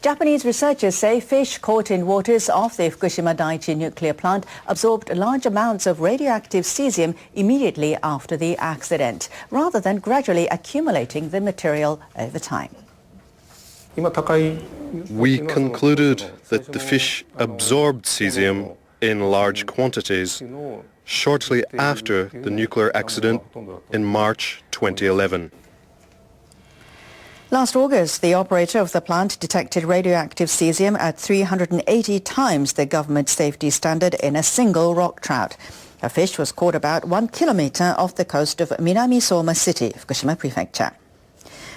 Japanese researchers say fish caught in waters off the Fukushima Daiichi nuclear plant absorbed large amounts of radioactive cesium immediately after the accident, rather than gradually accumulating the material over time. We concluded that the fish absorbed cesium in large quantities shortly after the nuclear accident in March 2011. Last August, the operator of the plant detected radioactive cesium at 380 times the government safety standard in a single rock trout. A fish was caught about 1 kilometer off the coast of Minami-Soma City, Fukushima Prefecture.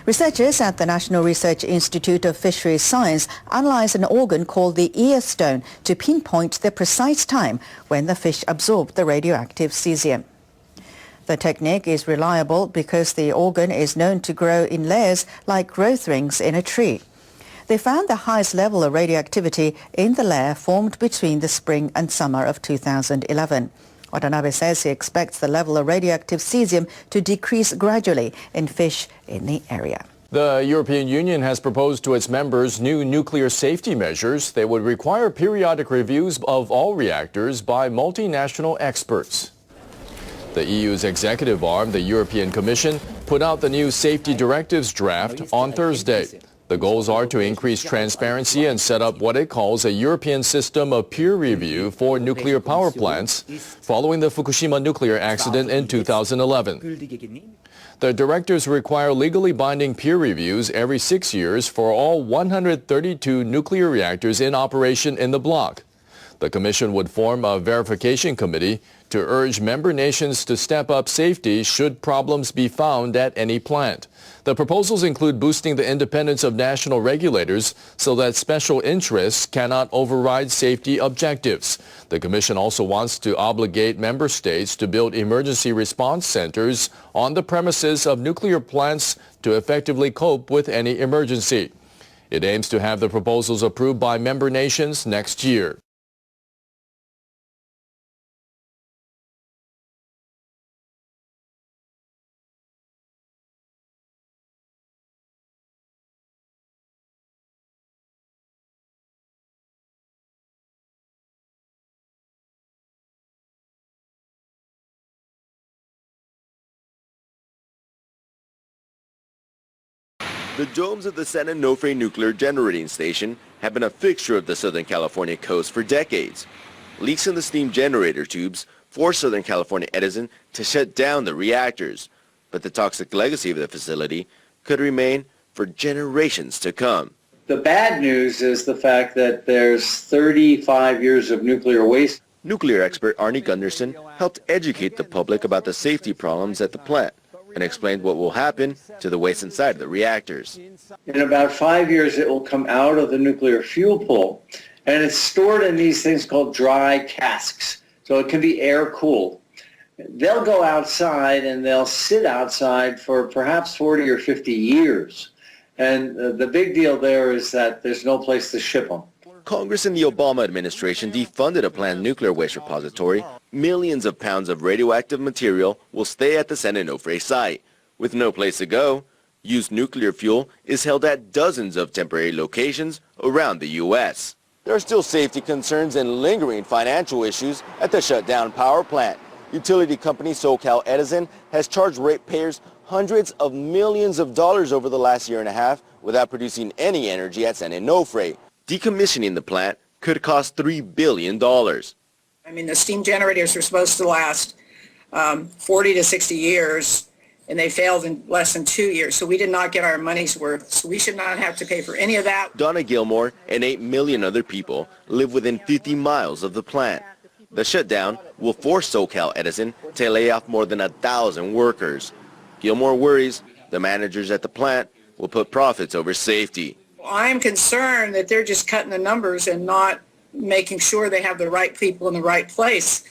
Researchers at the National Research Institute of Fisheries Science analyzed an organ called the ear stone to pinpoint the precise time when the fish absorbed the radioactive cesium. The technique is reliable because the organ is known to grow in layers like growth rings in a tree. They found the highest level of radioactivity in the layer formed between the spring and summer of 2011. Watanabe says he expects the level of radioactive cesium to decrease gradually in fish in the area. The European Union has proposed to its members new nuclear safety measures. They would require periodic reviews of all reactors by multinational experts. The EU's executive arm, the European Commission, put out the new safety directives draft on Thursday. The goals are to increase transparency and set up what it calls a European system of peer review for nuclear power plants following the Fukushima nuclear accident in 2011. The directives require legally binding peer reviews every 6 years for all 132 nuclear reactors in operation in the bloc. The Commission would form a verification committee to urge member nations to step up safety should problems be found at any plant. The proposals include boosting the independence of national regulators so that special interests cannot override safety objectives. The Commission also wants to obligate member states to build emergency response centers on the premises of nuclear plants to effectively cope with any emergency. It aims to have the proposals approved by member nations next year. The domes of the San Onofre nuclear generating station have been a fixture of the Southern California coast for decades. Leaks in the steam generator tubes forced Southern California Edison to shut down the reactors, but the toxic legacy of the facility could remain for generations to come. The bad news is the fact that there's 35 years of nuclear waste. Nuclear expert Arnie Gunderson helped educate the public about the safety problems at the plant and explained what will happen to the waste inside of the reactors. In about 5 years, it will come out of the nuclear fuel pool, and it's stored in these things called dry casks, so it can be air-cooled. They'll go outside, and they'll sit outside for perhaps 40 or 50 years. And the big deal there is that there's no place to ship them. Congress and the Obama administration defunded a planned nuclear waste repository. Millions of pounds of radioactive material will stay at the San Onofre site. With no place to go, used nuclear fuel is held at dozens of temporary locations around the U.S. There are still safety concerns and lingering financial issues at the shutdown power plant. Utility company SoCal Edison has charged ratepayers hundreds of millions of dollars over the last year and a half without producing any energy at San Onofre. Decommissioning the plant could cost $3 billion. I mean, the steam generators were supposed to last 40 to 60 years, and they failed in less than 2 years. So we did not get our money's worth. So we should not have to pay for any of that. Donna Gilmore and 8 million other people live within 50 miles of the plant. The shutdown will force SoCal Edison to lay off more than 1,000 workers. Gilmore worries the managers at the plant will put profits over safety. I'm concerned that they're just cutting the numbers and not making sure they have the right people in the right place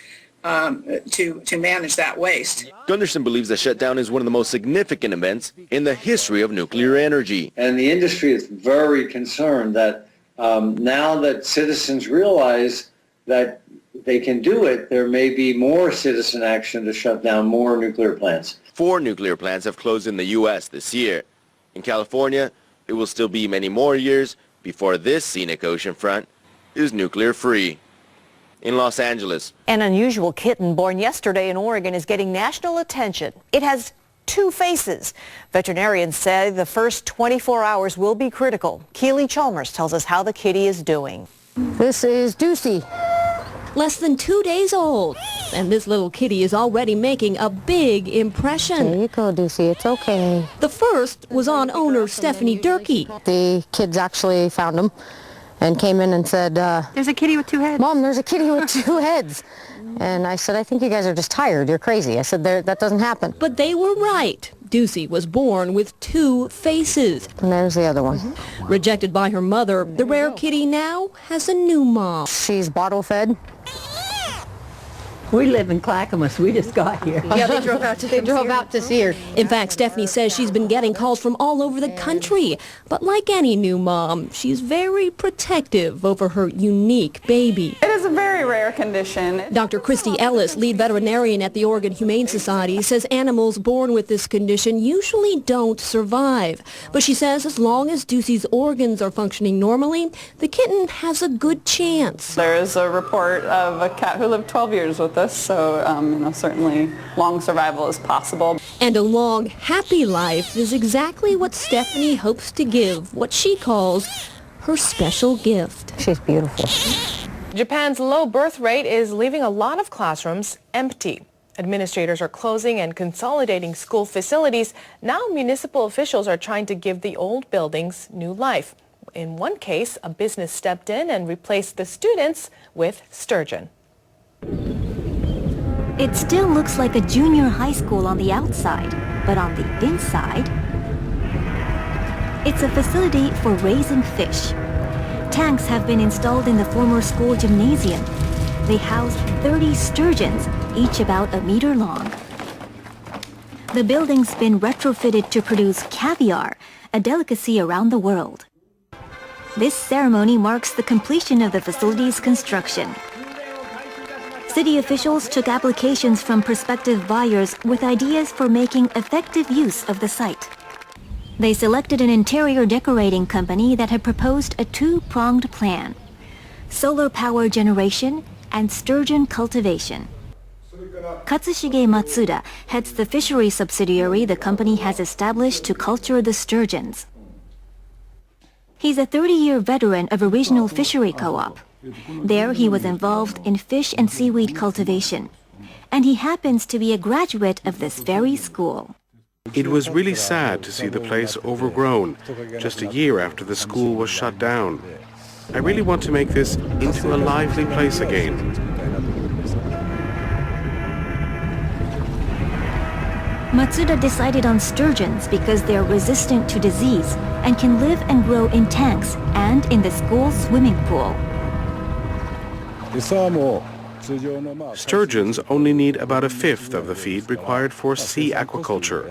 to manage that waste. Gunderson believes the shutdown is one of the most significant events in the history of nuclear energy. And the industry is very concerned that now that citizens realize that they can do it, there may be more citizen action to shut down more nuclear plants. 4 nuclear plants have closed in the U.S. this year. In California, it will still be many more years before this scenic oceanfront is nuclear-free. In Los Angeles, An unusual kitten born yesterday in Oregon is getting national attention. It has two faces. Veterinarians say the first 24 hours will be critical. Keely Chalmers tells us how the kitty is doing. This is Deucey. Less than 2 days old, and this little kitty is already making a big impression. There you go, Deucey. It's okay. The first was on owner Stephanie Durkee. The kids actually found him and came in and said, There's a kitty with two heads. Mom, there's a kitty with two heads. And I said, I think you guys are just tired. You're crazy. I said, that doesn't happen. But they were right. Deucey was born with two faces. And there's the other one. Rejected by her mother, the rare kitty now has a new mom. She's bottle fed. We live in Clackamas. We just got here. Yeah, they drove out to see her. In fact, Stephanie says she's been getting calls from all over the country. But like any new mom, she's very protective over her unique baby. It is a very rare condition. Dr. Christy Ellis, lead veterinarian at the Oregon Humane Society, says animals born with this condition usually don't survive. But she says as long as Deucey's organs are functioning normally, the kitten has a good chance. There is a report of a cat who lived 12 years with us, so certainly long survival is possible. And a long, happy life is exactly what Stephanie hopes to give, what she calls her special gift. She's beautiful. Japan's low birth rate is leaving a lot of classrooms empty. Administrators are closing and consolidating school facilities. Now municipal officials are trying to give the old buildings new life. In one case, a business stepped in and replaced the students with sturgeon. It still looks like a junior high school on the outside, but on the inside, it's a facility for raising fish. Tanks have been installed in the former school gymnasium. They house 30 sturgeons, each about a meter long. The building's been retrofitted to produce caviar, a delicacy around the world. This ceremony marks the completion of the facility's construction. City officials took applications from prospective buyers with ideas for making effective use of the site. They selected an interior decorating company that had proposed a two-pronged plan: solar power generation and sturgeon cultivation. Katsushige Matsuda heads the fishery subsidiary the company has established to culture the sturgeons. He's a 30-year veteran of a regional fishery co-op. There he was involved in fish and seaweed cultivation, and he happens to be a graduate of this very school. It was really sad to see the place overgrown just a year after the school was shut down. I really want to make this into a lively place again. Matsuda decided on sturgeons because they're resistant to disease and can live and grow in tanks and in the school swimming pool. Sturgeons only need about a fifth of the feed required for sea aquaculture.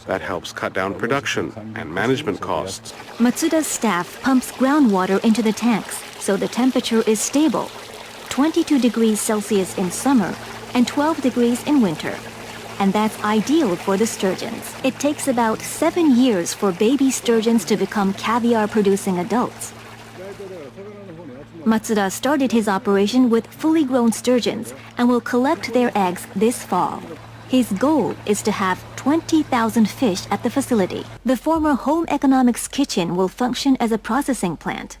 That helps cut down production and management costs. Matsuda's staff pumps groundwater into the tanks, so the temperature is stable, 22 degrees Celsius in summer and 12 degrees in winter. And that's ideal for the sturgeons. It takes about 7 years for baby sturgeons to become caviar-producing adults. Matsuda started his operation with fully grown sturgeons and will collect their eggs this fall. His goal is to have 20,000 fish at the facility. The former Home Economics Kitchen will function as a processing plant.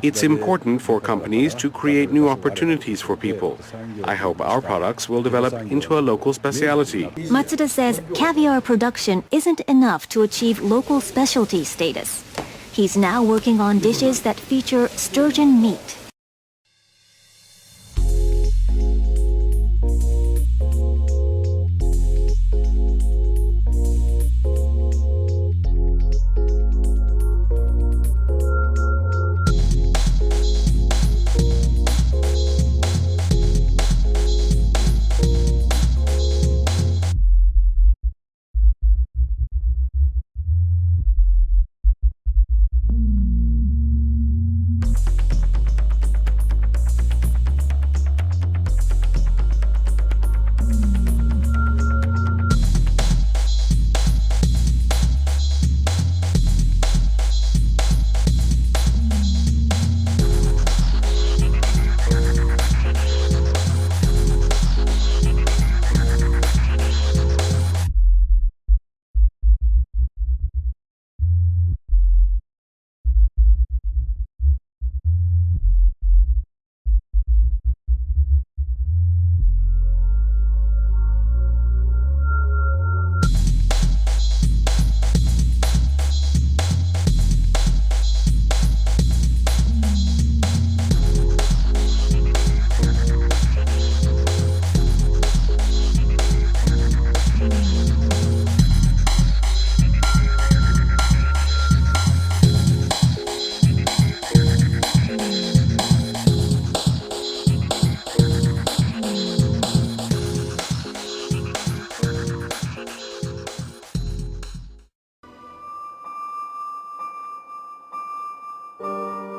It's important for companies to create new opportunities for people. I hope our products will develop into a local specialty. Matsuda says caviar production isn't enough to achieve local specialty status. He's now working on dishes that feature sturgeon meat.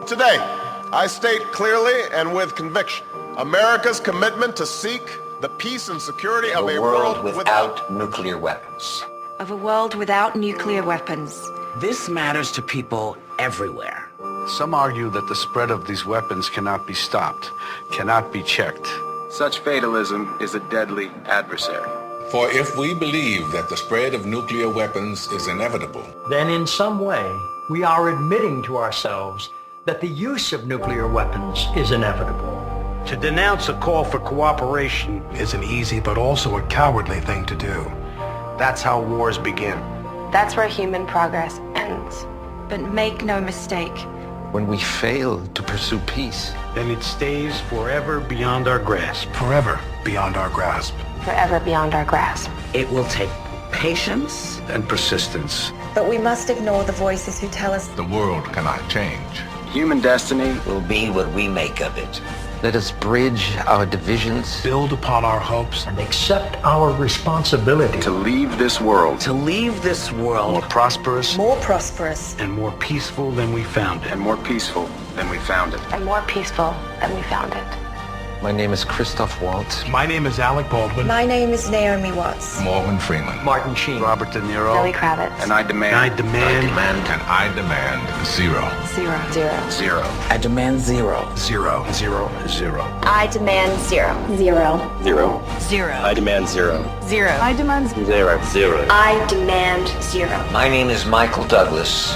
Today, I state clearly and with conviction America's commitment to seek the peace and security of a world without nuclear weapons. Of a world without nuclear weapons. This matters to people everywhere. Some argue that the spread of these weapons cannot be stopped, cannot be checked. Such fatalism is a deadly adversary. For if we believe that the spread of nuclear weapons is inevitable, then in some way we are admitting to ourselves that the use of nuclear weapons is inevitable. To denounce a call for cooperation is an easy but also a cowardly thing to do. That's how wars begin. That's where human progress ends. But make no mistake. When we fail to pursue peace, then it stays forever beyond our grasp. Forever beyond our grasp. Forever beyond our grasp. It will take patience and persistence. But we must ignore the voices who tell us the world cannot change. Human destiny will be what we make of it. Let us bridge our divisions, build upon our hopes, and accept our responsibility to leave this world. To leave this world more prosperous, and more peaceful than we found it. And more peaceful than we found it. And more peaceful than we found it. My name is Christoph Waltz. My name is Alec Baldwin. My name is Naomi Watts. Morgan Freeman. Martin Sheen. Robert De Niro. Billy Kravitz. And I demand zero. Zero. Zero. Zero. I demand zero. Zero. Zero. Zero. I demand zero. Zero. Zero. Zero. I demand zero. Zero. I demand zero. Zero. I demand zero. My name is Michael Douglas,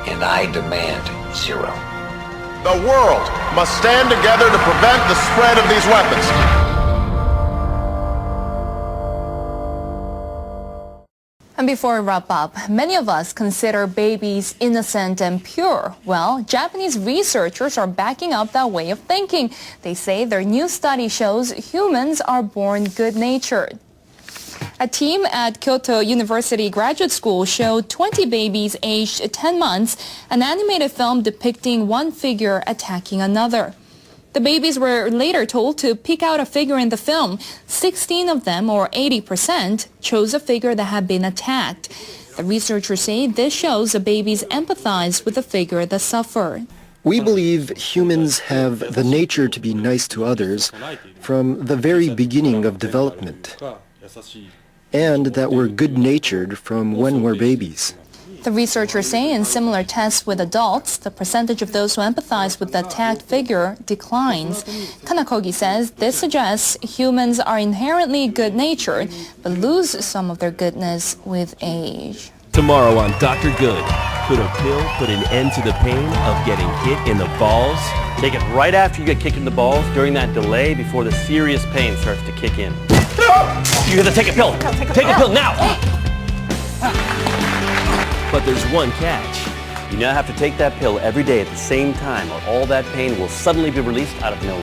and I demand zero. The world must stand together to prevent the spread of these weapons. And before we wrap up, many of us consider babies innocent and pure. Well, Japanese researchers are backing up that way of thinking. They say their new study shows humans are born good-natured. A team at Kyoto University Graduate School showed 20 babies aged 10 months an animated film depicting one figure attacking another. The babies were later told to pick out a figure in the film. 16 of them, or 80%, chose a figure that had been attacked. The researchers say this shows the babies empathize with the figure that suffered. We believe humans have the nature to be nice to others from the very beginning of development, and that we're good-natured from when we're babies. The researchers say in similar tests with adults, the percentage of those who empathize with the attacked figure declines. Kanakogi says this suggests humans are inherently good-natured, but lose some of their goodness with age. Tomorrow on Dr. Good, could a pill put an end to the pain of getting hit in the balls? Take it right after you get kicked in the balls, during that delay before the serious pain starts to kick in. You gotta take a pill. Take a pill now. But there's one catch. You now have to take that pill every day at the same time, or all that pain will suddenly be released out of nowhere.